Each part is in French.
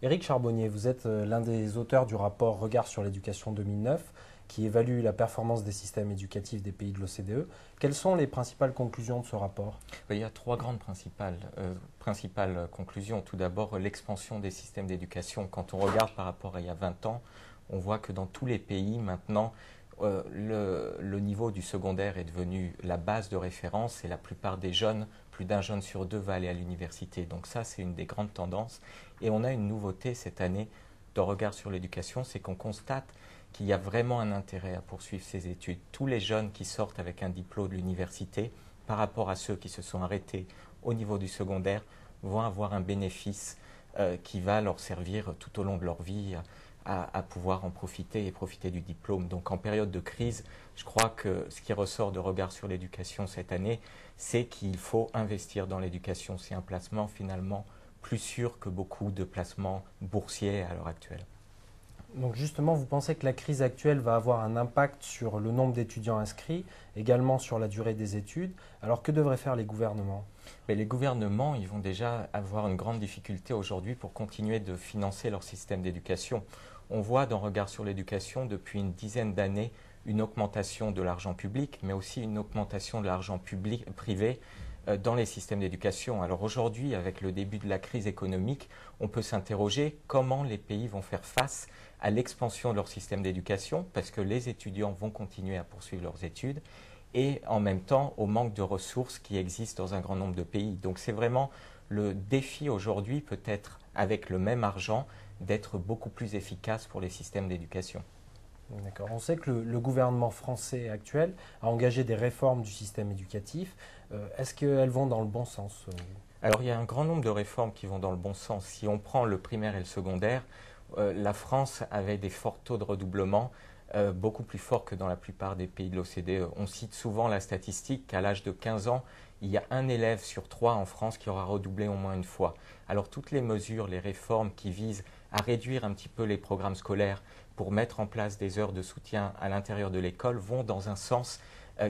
Éric Charbonnier, vous êtes l'un des auteurs du rapport Regard sur l'éducation 2009 qui évalue la performance des systèmes éducatifs des pays de l'OCDE. Quelles sont les principales conclusions de ce rapport? Il y a trois grandes principales conclusions. Tout d'abord, l'expansion des systèmes d'éducation. Quand on regarde par rapport à il y a 20 ans, on voit que dans tous les pays, maintenant, le niveau du secondaire est devenu la base de référence et la plupart des jeunes, plus d'un jeune sur deux va aller à l'université. Donc ça, c'est une des grandes tendances. Et on a une nouveauté cette année de regard sur l'éducation, c'est qu'on constate qu'il y a vraiment un intérêt à poursuivre ces études. Tous les jeunes qui sortent avec un diplôme de l'université, par rapport à ceux qui se sont arrêtés au niveau du secondaire, vont avoir un bénéfice qui va leur servir tout au long de leur vie à pouvoir en profiter et profiter du diplôme. Donc en période de crise, je crois que ce qui ressort de regard sur l'éducation cette année, c'est qu'il faut investir dans l'éducation. C'est un placement finalement plus sûr que beaucoup de placements boursiers à l'heure actuelle. Donc justement, vous pensez que la crise actuelle va avoir un impact sur le nombre d'étudiants inscrits, également sur la durée des études. Alors que devraient faire les gouvernements? Mais les gouvernements, ils vont déjà avoir une grande difficulté aujourd'hui pour continuer de financer leur système d'éducation. On voit dans Regard sur l'éducation depuis une dizaine d'années une augmentation de l'argent public, mais aussi une augmentation de l'argent privé dans les systèmes d'éducation. Alors aujourd'hui, avec le début de la crise économique, on peut s'interroger comment les pays vont faire face à l'expansion de leur système d'éducation, parce que les étudiants vont continuer à poursuivre leurs études, et en même temps au manque de ressources qui existent dans un grand nombre de pays. Donc c'est vraiment le défi aujourd'hui, peut-être avec le même argent, d'être beaucoup plus efficace pour les systèmes d'éducation. D'accord. On sait que le gouvernement français actuel a engagé des réformes du système éducatif. Est-ce qu'elles vont dans le bon sens? Alors il y a un grand nombre de réformes qui vont dans le bon sens. Si on prend le primaire et le secondaire, la France avait des forts taux de redoublement, beaucoup plus forts que dans la plupart des pays de l'OCDE. On cite souvent la statistique qu'à l'âge de 15 ans, il y a un élève sur trois en France qui aura redoublé au moins une fois. Alors toutes les mesures, les réformes qui visent à réduire un petit peu les programmes scolaires pour mettre en place des heures de soutien à l'intérieur de l'école vont dans un sens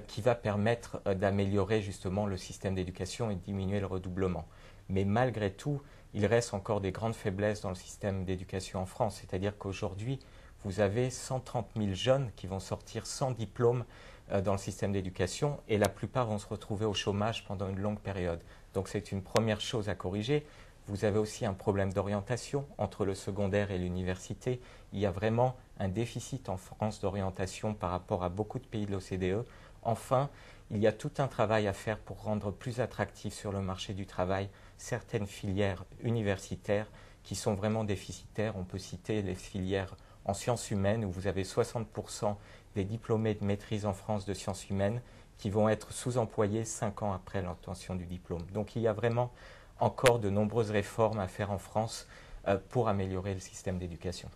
qui va permettre d'améliorer justement le système d'éducation et de diminuer le redoublement. Mais malgré tout, il reste encore des grandes faiblesses dans le système d'éducation en France. C'est-à-dire qu'aujourd'hui, vous avez 130 000 jeunes qui vont sortir sans diplôme dans le système d'éducation et la plupart vont se retrouver au chômage pendant une longue période. Donc c'est une première chose à corriger. Vous avez aussi un problème d'orientation entre le secondaire et l'université. Il y a vraiment un déficit en France d'orientation par rapport à beaucoup de pays de l'OCDE. Enfin, il y a tout un travail à faire pour rendre plus attractif sur le marché du travail certaines filières universitaires qui sont vraiment déficitaires. On peut citer les filières en sciences humaines où vous avez 60% des diplômés de maîtrise en France de sciences humaines qui vont être sous-employés 5 ans après l'obtention du diplôme. Donc il y a vraiment encore de nombreuses réformes à faire en France pour améliorer le système d'éducation.